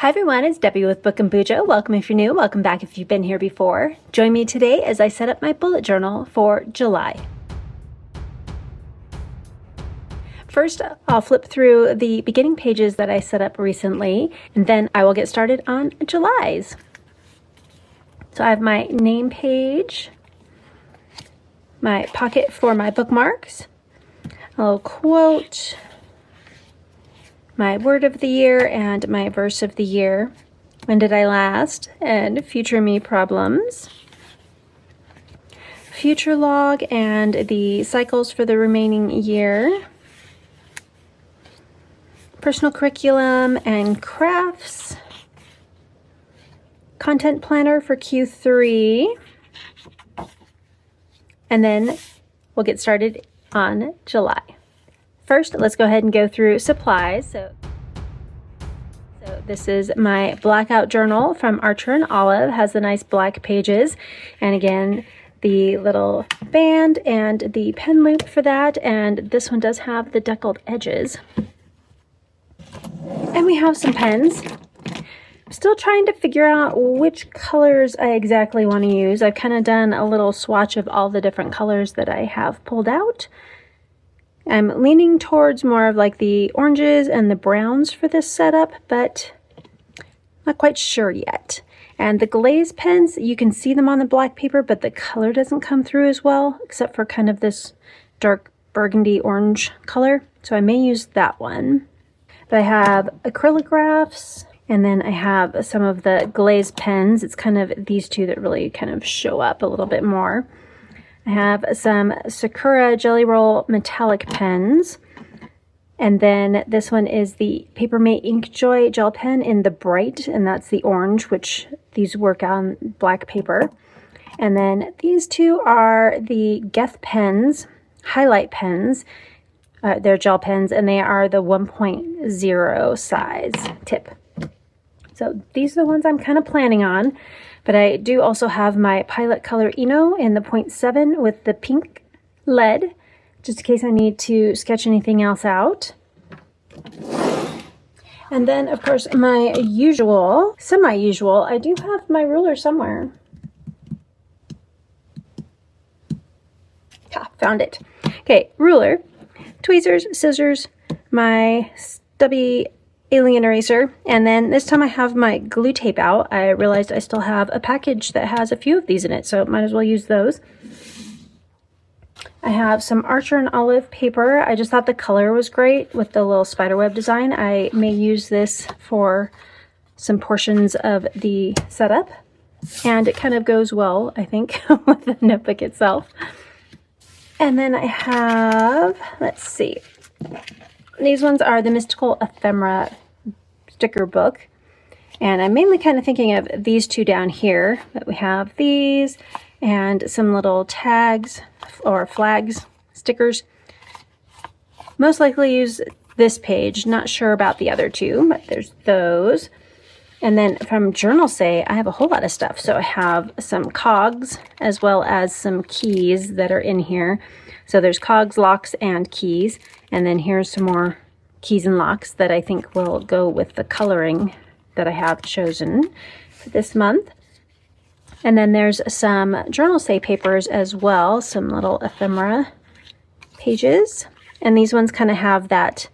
Hi everyone, it's Debbie with BookAndBuJo. Welcome if you're new, welcome back if you've been here before. Join me today as I set up my bullet journal for July. First, I'll flip through the beginning pages that I set up recently, and then I will get started on July's. So I have my name page, my pocket for my bookmarks, a little quote, my word of the year and my verse of the year, when did I last, and future me problems, future log and the cycles for the remaining year, personal curriculum and crafts, content planner for Q3, and then we'll get started on July. First, let's go ahead and go through supplies. So this is my blackout journal from Archer and Olive. Has the nice black pages, and again the little band and the pen loop for that, and this one does have the deckled edges. And we have some pens. I'm still trying to figure out which colors I exactly want to use. I've kind of done a little swatch of all the different colors that I have pulled out. I'm leaning towards more of like the oranges and the browns for this setup, but not quite sure yet. And the glaze pens, you can see them on the black paper, but the color doesn't come through as well, except for kind of this dark burgundy orange color. So I may use that one. But I have acrylographs, and then I have some of the glaze pens. It's kind of these two that really kind of show up a little bit more. I have some Sakura Jelly Roll metallic pens, and then this one is the Papermate Inkjoy gel pen in the bright, and that's the orange, which these work on black paper. And then these two are the Geth pens, highlight pens. They're gel pens, and they are the 1.0 size tip. So these are the ones I'm kind of planning on. But I do also have my Pilot Color Eno in the 0.7 with the pink lead, just in case I need to sketch anything else out. And then, of course, my usual, semi-usual, I do have my ruler somewhere. Ah, found it. Okay, ruler, tweezers, scissors, my stubby alien eraser, and then this time I have my glue tape out. I realized I still have a package that has a few of these in it, so might as well use those. I have some Archer and Olive paper. I just thought the color was great with the little spiderweb design. I may use this for some portions of the setup, and it kind of goes well, I think, with the notebook itself. And then I have, let's see, these ones are the Mystical Ephemera sticker book. And I'm mainly kind of thinking of these two down here, but we have these and some little tags or flags, stickers. Most likely use this page, not sure about the other two, but there's those. And then from Journal Say, I have a whole lot of stuff. So I have some cogs as well as some keys that are in here. So there's cogs, locks, and keys. And then here's some more keys and locks that I think will go with the coloring that I have chosen for this month. And then there's some Journal Say papers as well, some little ephemera pages. And these ones kind of have that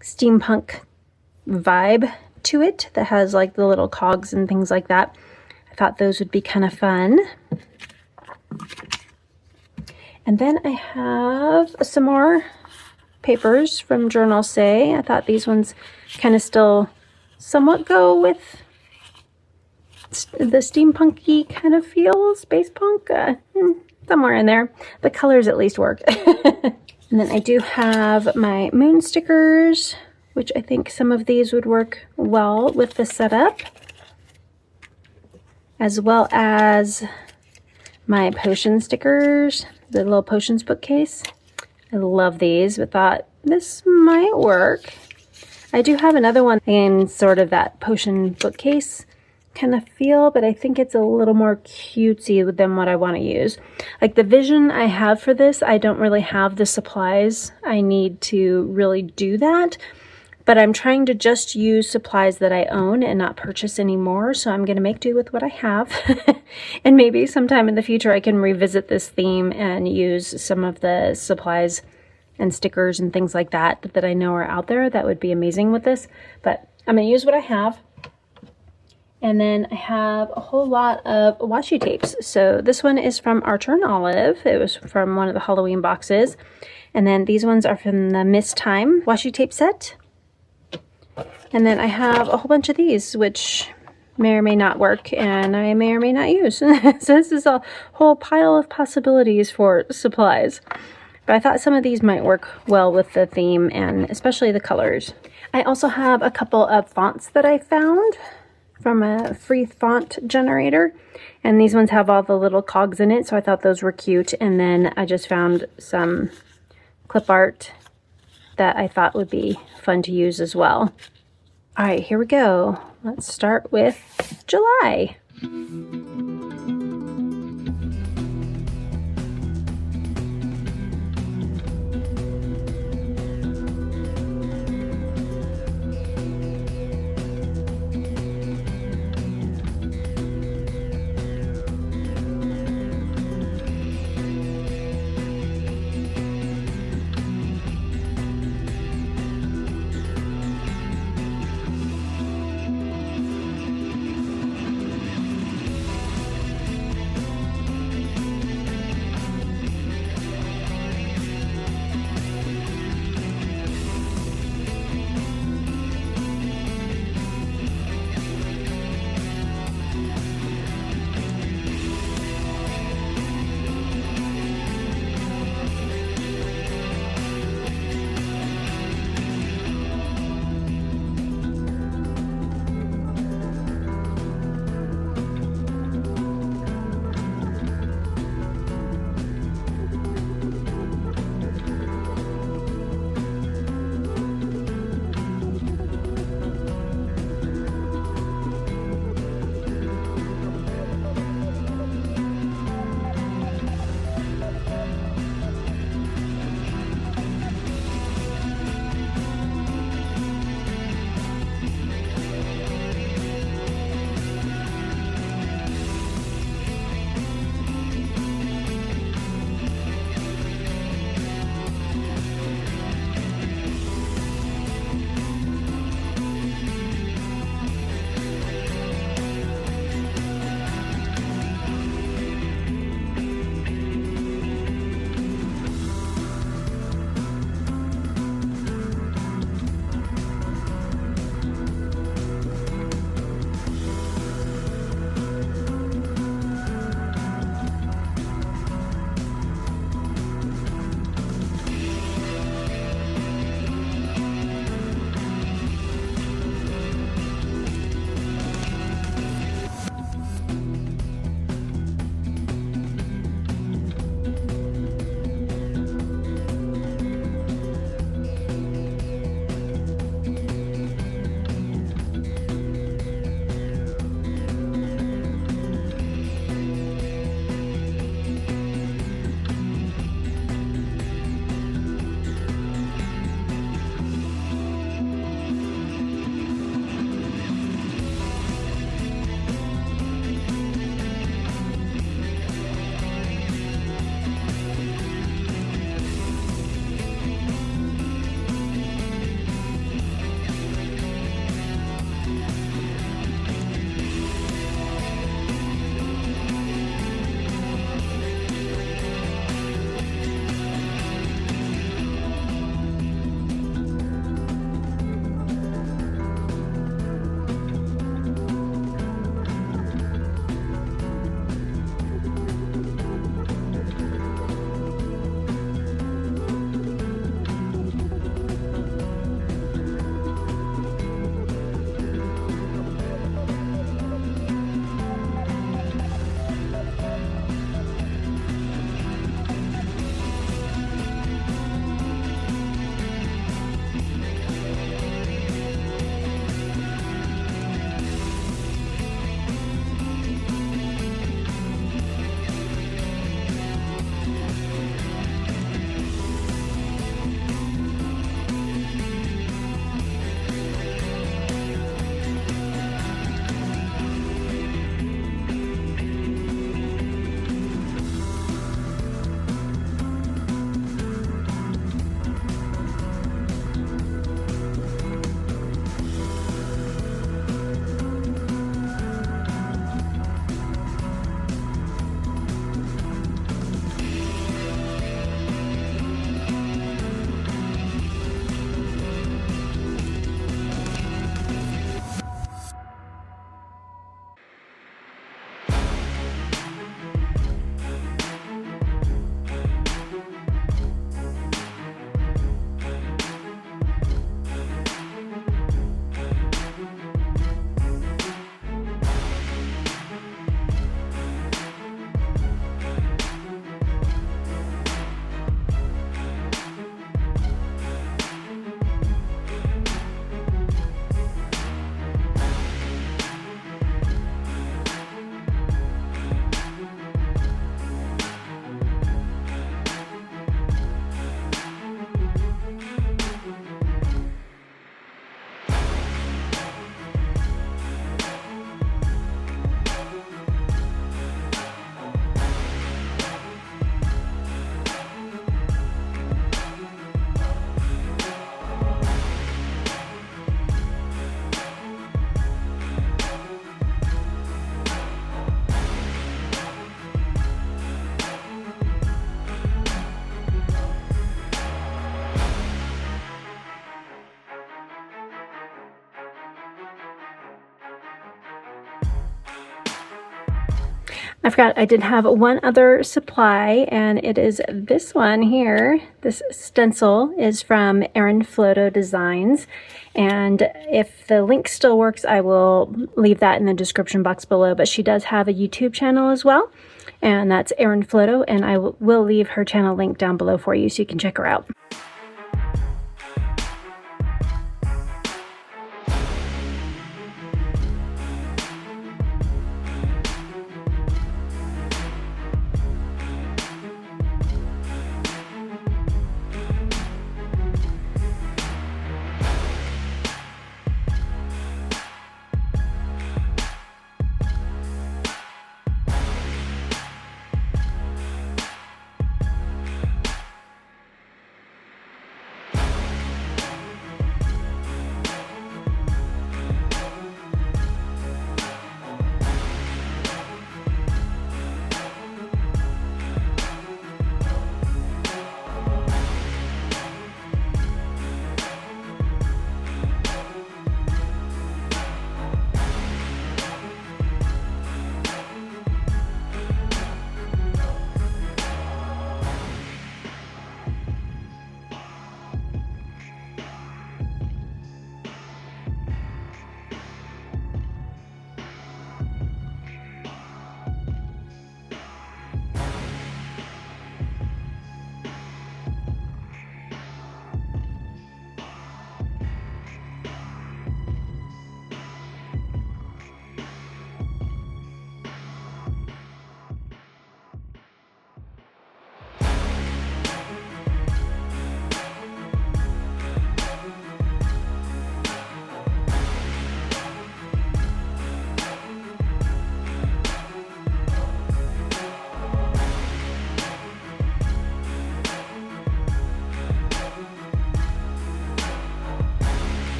steampunk vibe to it that has like the little cogs and things like that. I thought those would be kind of fun. And then I have some more papers from Journal Say. I thought these ones kind of still somewhat go with the steampunky kind of feel, space punk, somewhere in there. The colors at least work. And then I do have my moon stickers, which I think some of these would work well with the setup, as well as my potion stickers, the little potions bookcase. I love these, but thought this might work. I do have another one in sort of that potion bookcase kind of feel, but I think it's a little more cutesy than what I want to use. Like the vision I have for this, I don't really have the supplies I need to really do that. but I'm trying to just use supplies that I own and not purchase anymore. So I'm going to make do with what I have. And maybe sometime in the future I can revisit this theme and use some of the supplies and stickers and things like that that I know are out there. That would be amazing with this. But I'm going to use what I have. And then I have a whole lot of washi tapes. So this one is from Archer and Olive. It was from one of the Halloween boxes. And then these ones are from the Miss Time washi tape set. And then I have a whole bunch of these, which may or may not work, and I may or may not use. So this is a whole pile of possibilities for supplies. But I thought some of these might work well with the theme, and especially the colors. I also have a couple of fonts that I found from a free font generator. And these ones have all the little cogs in it, so I thought those were cute. And then I just found some clip art that I thought would be fun to use as well. All right, here we go. Let's start with July. I forgot I did have one other supply, and it is this one here. This stencil is from ErinFloto Designs, and if the link still works, I will leave that in the description box below, but she does have a YouTube channel as well, and that's ErinFloto, and I will leave her channel link down below for you so you can check her out.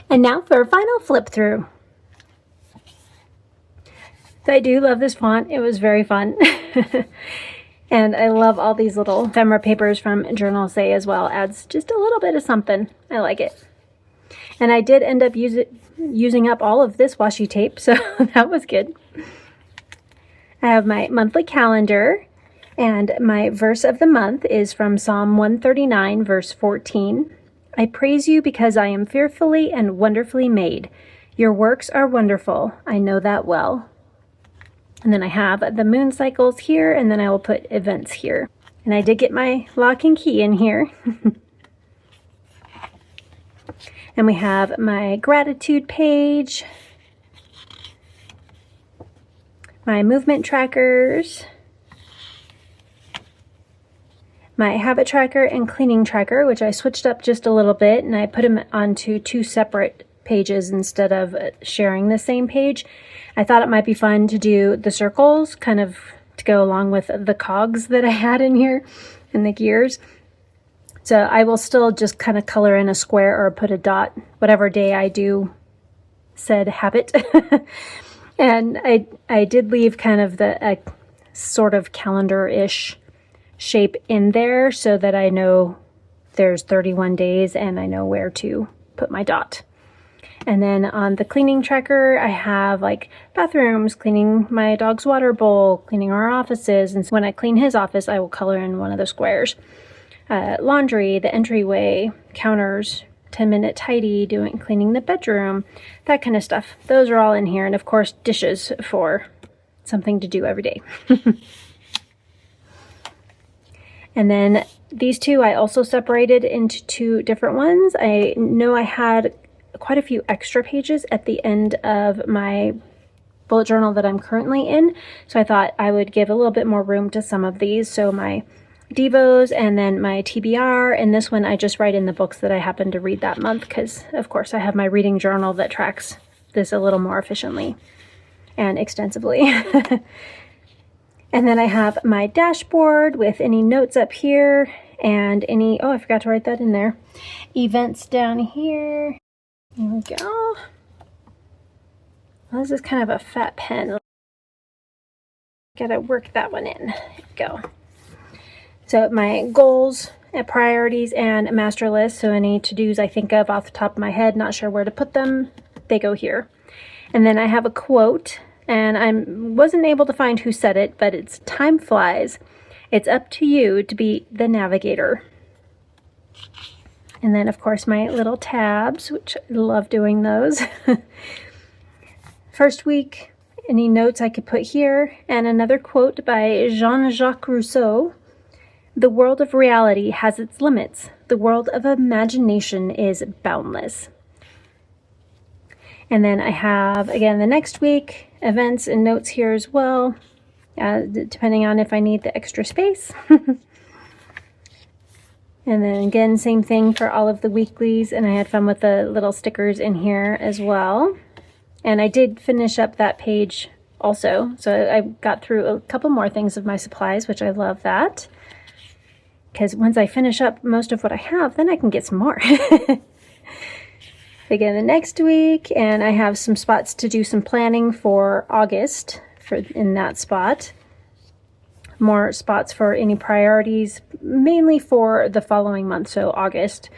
And now for a final flip through. So I do love this font. It was very fun. And I love all these little ephemera papers from Journal Say as well. Adds just a little bit of something. I like it. And I did end up using up all of this washi tape, so that was good. I have my monthly calendar, and my verse of the month is from Psalm 139, verse 14. I praise you because I am fearfully and wonderfully made. Your works are wonderful. I know that well. And then I have the moon cycles here, and then I will put events here. And I did get my lock and key in here. And we have my gratitude page, my movement trackers, my habit tracker and cleaning tracker, which I switched up just a little bit, and I put them onto 2 separate pages instead of sharing the same page. I thought it might be fun to do the circles, kind of to go along with the cogs that I had in here and the gears. So I will still just kind of color in a square or put a dot, whatever day I do said habit. And I did leave kind of a sort of calendar-ish shape in there so that I know there's 31 days and I know where to put my dot. And then on the cleaning tracker, I have like bathrooms, cleaning my dog's water bowl, cleaning our offices. And so when I clean his office, I will color in one of the squares. Laundry, the entryway, counters, 10-minute tidy, cleaning the bedroom, that kind of stuff. Those are all in here. And of course, dishes for something to do every day. And then these two I also separated into 2 different ones. I know I had quite a few extra pages at the end of my bullet journal that I'm currently in. So I thought I would give a little bit more room to some of these. So my Devos and then my TBR, and this one I just write in the books that I happen to read that month because of course I have my reading journal that tracks this a little more efficiently and extensively. And then I have my dashboard with any notes up here and any, oh, I forgot to write that in there, events down here. Here we go. Well, this is kind of a fat pen. Gotta work that one in. There we go. So my goals, priorities, and master list. So any to-dos I think of off the top of my head, not sure where to put them, they go here. And then I have a quote, and I wasn't able to find who said it, but it's "Time flies. It's up to you to be the navigator." And then of course my little tabs, which I love doing those. First week, any notes I could put here, and another quote by Jean-Jacques Rousseau. The world of reality has its limits. The world of imagination is boundless. And then I have, again, the next week, events and notes here as well, depending on if I need the extra space. And then again, same thing for all of the weeklies, and I had fun with the little stickers in here as well. And I did finish up that page also, so I got through a couple more things of my supplies, which I love that. Because once I finish up most of what I have, then I can get some more. Again, the next week, and I have some spots to do some planning for August in that spot. More spots for any priorities, mainly for the following month, so August,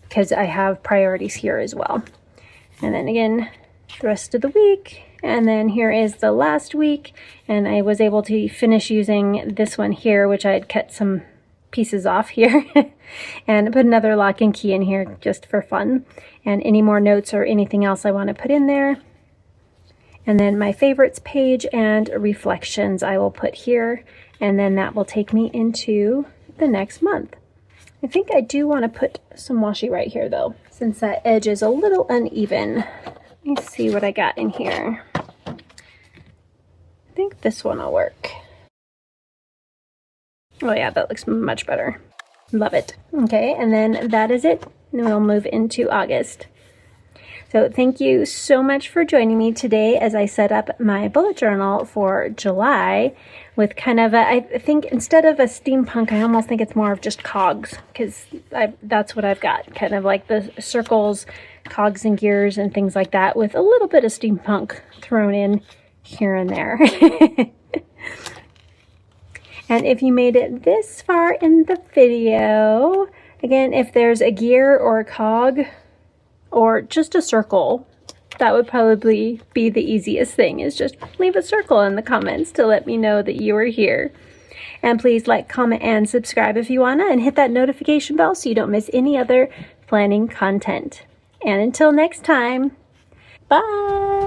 because I have priorities here as well. And then again, the rest of the week. And then here is the last week, and I was able to finish using this one here, which I had cut some pieces off here and put another lock and key in here just for fun, and any more notes or anything else I want to put in there. And then my favorites page and reflections I will put here, and then that will take me into the next month. I think I do want to put some washi right here though, since that edge is a little uneven. Let me see what I got in here. I think this one will work. Oh yeah, that looks much better. Love it. Okay, and then that is it. And we'll move into August. So thank you so much for joining me today as I set up my bullet journal for July with kind of a, I think instead of a steampunk, I almost think it's more of just cogs, because that's what I've got. Kind of like the circles cogs and gears and things like that, with a little bit of steampunk thrown in here and there. And if you made it this far in the video, again, if there's a gear or a cog or just a circle, that would probably be the easiest thing, is just leave a circle in the comments to let me know that you are here. And please like, comment, and subscribe if you wanna, and hit that notification bell so you don't miss any other planning content. And until next time, bye!